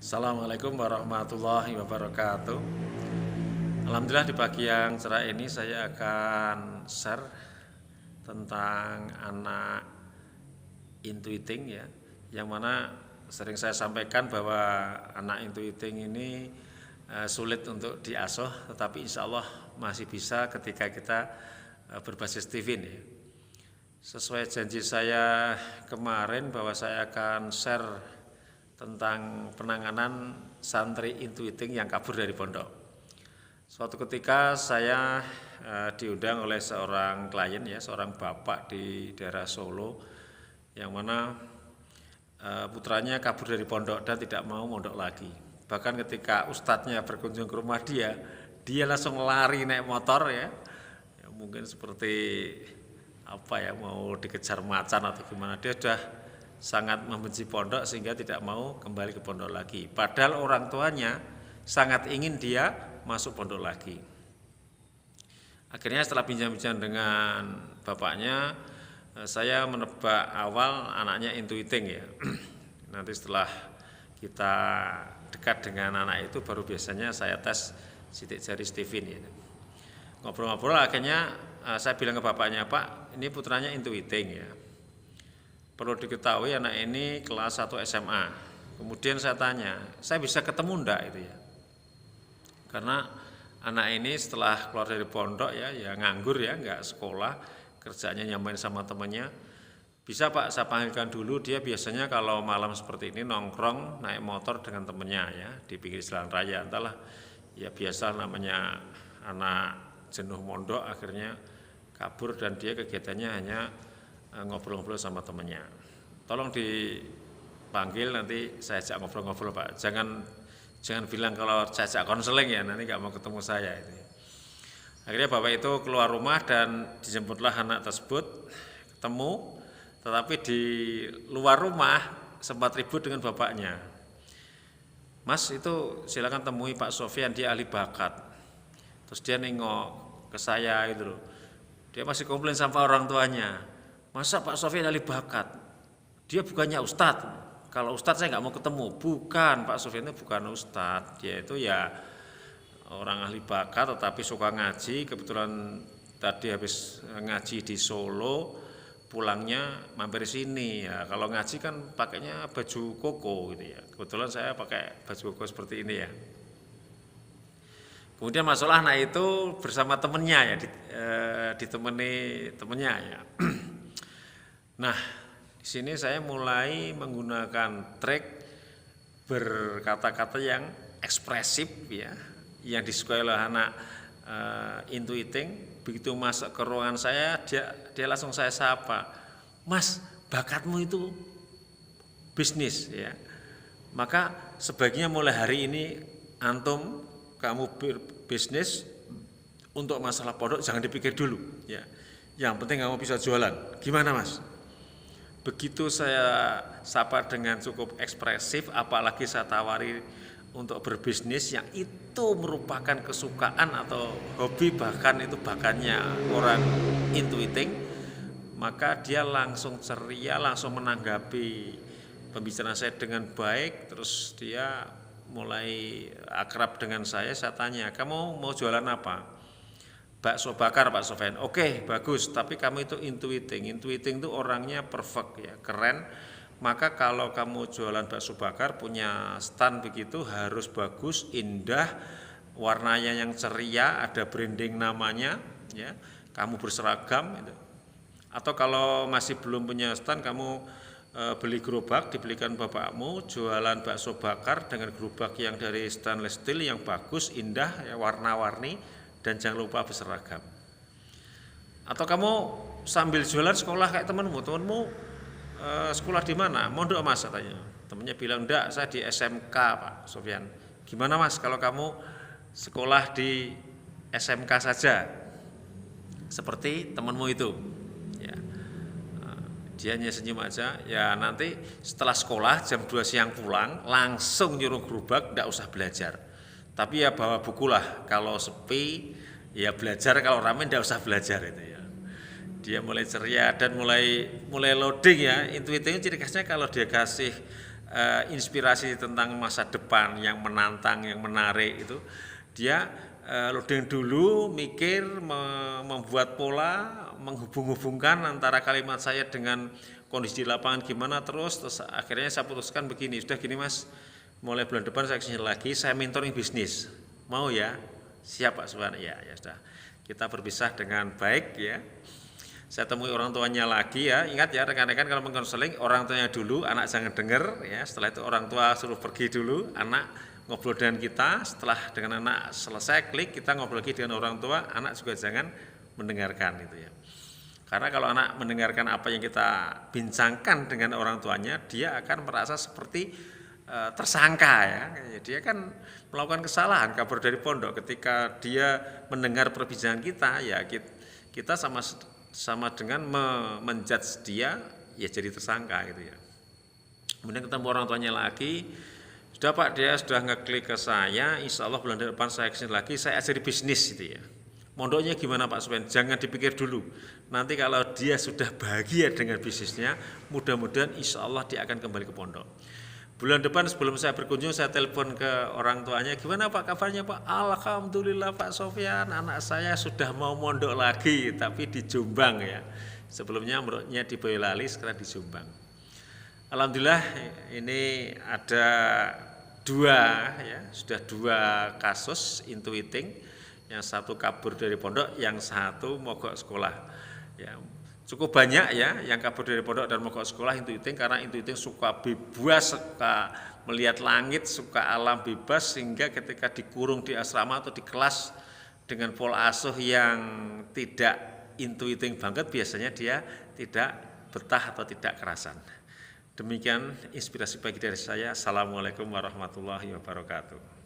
Assalamualaikum warahmatullahi wabarakatuh. Alhamdulillah di pagi yang cerah ini saya akan share tentang anak intuiting ya, yang mana sering saya sampaikan bahwa anak intuiting ini sulit untuk diasuh, tetapi insya Allah masih bisa ketika kita berbasis Tivin ya. Sesuai janji saya kemarin bahwa saya akan share tentang penanganan santri intuiting yang kabur dari pondok. Suatu ketika saya diundang oleh seorang klien ya, seorang bapak di daerah Solo, yang mana putranya kabur dari pondok dan tidak mau mondok lagi. Bahkan ketika ustadznya berkunjung ke rumah dia langsung lari naik motor ya mungkin seperti mau dikejar macan atau gimana. Dia sudah sangat membenci pondok sehingga tidak mau kembali ke pondok lagi. Padahal orang tuanya sangat ingin dia masuk pondok lagi. Akhirnya setelah bincang-bincang dengan bapaknya, saya menebak awal anaknya intuiting ya. Nanti setelah kita dekat dengan anak itu baru biasanya saya tes sidik jari Stephen ya. Ngobrol-ngobrol akhirnya saya bilang ke bapaknya, Pak, ini putranya intuiting ya. Perlu diketahui anak ini kelas 1 SMA. Kemudian saya tanya, saya bisa ketemu enggak itu ya? Karena anak ini setelah keluar dari pondok ya nganggur ya, enggak sekolah, kerjanya nyamain sama temannya. Bisa Pak, saya panggilkan dulu, dia biasanya kalau malam seperti ini nongkrong naik motor dengan temannya ya di pinggir jalan raya. Entahlah, ya biasa namanya anak jenuh mondok akhirnya kabur dan dia kegiatannya hanya ngobrol-ngobrol sama temannya. Tolong dipanggil, nanti saya ajak ngobrol-ngobrol Pak. Jangan bilang kalau saya ajak konseling ya, nanti nggak mau ketemu saya itu. Akhirnya bapak itu keluar rumah dan dijemputlah anak tersebut ketemu, tetapi di luar rumah sempat ribut dengan bapaknya. Mas, itu silakan temui Pak Sofyan, dia ahli bakat. Terus dia nengok ke saya gitu loh. Dia masih komplain sama orang tuanya. Masa Pak Sofyan ahli bakat? Dia bukannya ustadz. Kalau ustadz saya nggak mau ketemu. Bukan, Pak Sofyan itu bukan ustadz. Dia itu ya orang ahli bakat tetapi suka ngaji. Kebetulan tadi habis ngaji di Solo, pulangnya mampir sini ya. Kalau ngaji kan pakainya baju koko gitu ya. Kebetulan saya pakai baju koko seperti ini ya. Kemudian masalah anak itu bersama temennya ya, ditemani temennya ya. Nah, di sini saya mulai menggunakan trik berkata-kata yang ekspresif ya, yang disukai oleh anak intuiting. Begitu masuk ke ruangan saya, dia langsung saya sapa, Mas, bakatmu itu bisnis ya. Maka sebaiknya mulai hari ini antum kamu berbisnis, untuk masalah pondok jangan dipikir dulu ya. Yang penting kamu bisa jualan. Gimana Mas? Begitu saya sapa dengan cukup ekspresif, apalagi saya tawari untuk berbisnis yang itu merupakan kesukaan atau hobi, bahkan itu bakatnya orang intuiting, maka dia langsung ceria, langsung menanggapi pembicaraan saya dengan baik. Terus dia mulai akrab dengan saya tanya, kamu mau jualan apa? Bakso bakar Pak Sofyan. Oke, bagus, tapi kamu itu intuiting itu orangnya perfect ya, keren. Maka kalau kamu jualan bakso bakar, punya stand begitu harus bagus, indah, warnanya yang ceria, ada branding namanya ya, kamu berseragam gitu. Atau kalau masih belum punya stand, kamu beli gerobak, dibelikan bapakmu, jualan bakso bakar dengan gerobak yang dari stainless steel yang bagus, indah, ya, warna-warni, dan jangan lupa berseragam. Atau kamu sambil jualan sekolah kayak temanmu sekolah di mana? Mondok Mas katanya. Temennya bilang, enggak, saya di SMK Pak Sofyan. Gimana Mas kalau kamu sekolah di SMK saja seperti temanmu itu ya. Dia hanya senyum aja. Ya nanti setelah sekolah jam 2 siang pulang, langsung nyuruh gerobak, enggak usah belajar. Tapi ya bawa buku lah, kalau sepi ya belajar, kalau ramai enggak usah belajar itu ya. Dia mulai ceria dan mulai loading ya. Intuitifnya ciri khasnya kalau dia kasih inspirasi tentang masa depan yang menantang, yang menarik itu, dia loading dulu, mikir, membuat pola, menghubung-hubungkan antara kalimat saya dengan kondisi di lapangan gimana, terus akhirnya saya putuskan begini, sudah gini Mas, mulai bulan depan saya kesini lagi, saya mentoring bisnis, mau ya? Siap Pak Subhan, ya sudah. Kita berpisah dengan baik ya. Saya temui orang tuanya lagi ya. Ingat ya rekan-rekan, kalau mengkonseling orang tuanya dulu, anak jangan dengar ya. Setelah itu orang tua suruh pergi dulu, anak ngobrol dengan kita. Setelah dengan anak selesai klik, kita ngobrol lagi dengan orang tua, anak juga jangan mendengarkan itu ya. Karena kalau anak mendengarkan apa yang kita bincangkan dengan orang tuanya, dia akan merasa seperti tersangka ya. Dia kan melakukan kesalahan, kabur dari pondok. Ketika dia mendengar perbincangan kita, ya kita sama dengan menjudge dia, ya jadi tersangka gitu ya. Kemudian ketemu orang tuanya lagi, sudah Pak, dia sudah ngeklik ke saya, insya Allah bulan depan saya kesini lagi, saya ajari bisnis gitu ya. Mondoknya gimana Pak Supen? Jangan dipikir dulu. Nanti kalau dia sudah bahagia dengan bisnisnya, mudah-mudahan insya Allah dia akan kembali ke pondok. Bulan depan sebelum saya berkunjung, saya telepon ke orang tuanya, gimana Pak kabarnya Pak? Alhamdulillah Pak Sofyan, anak saya sudah mau mondok lagi, tapi di Jombang ya. Sebelumnya mondoknya di Boyolali, sekarang di Jombang. Alhamdulillah ini ada sudah dua kasus intuiting. Yang satu kabur dari pondok, yang satu mogok sekolah. Ya, cukup banyak ya yang kabur dari pondok dan mogok sekolah intuiting, karena intuiting suka bebas, suka melihat langit, suka alam bebas, sehingga ketika dikurung di asrama atau di kelas dengan pola asuh yang tidak intuiting banget, biasanya dia tidak betah atau tidak kerasan. Demikian inspirasi pagi dari saya. Assalamualaikum warahmatullahi wabarakatuh.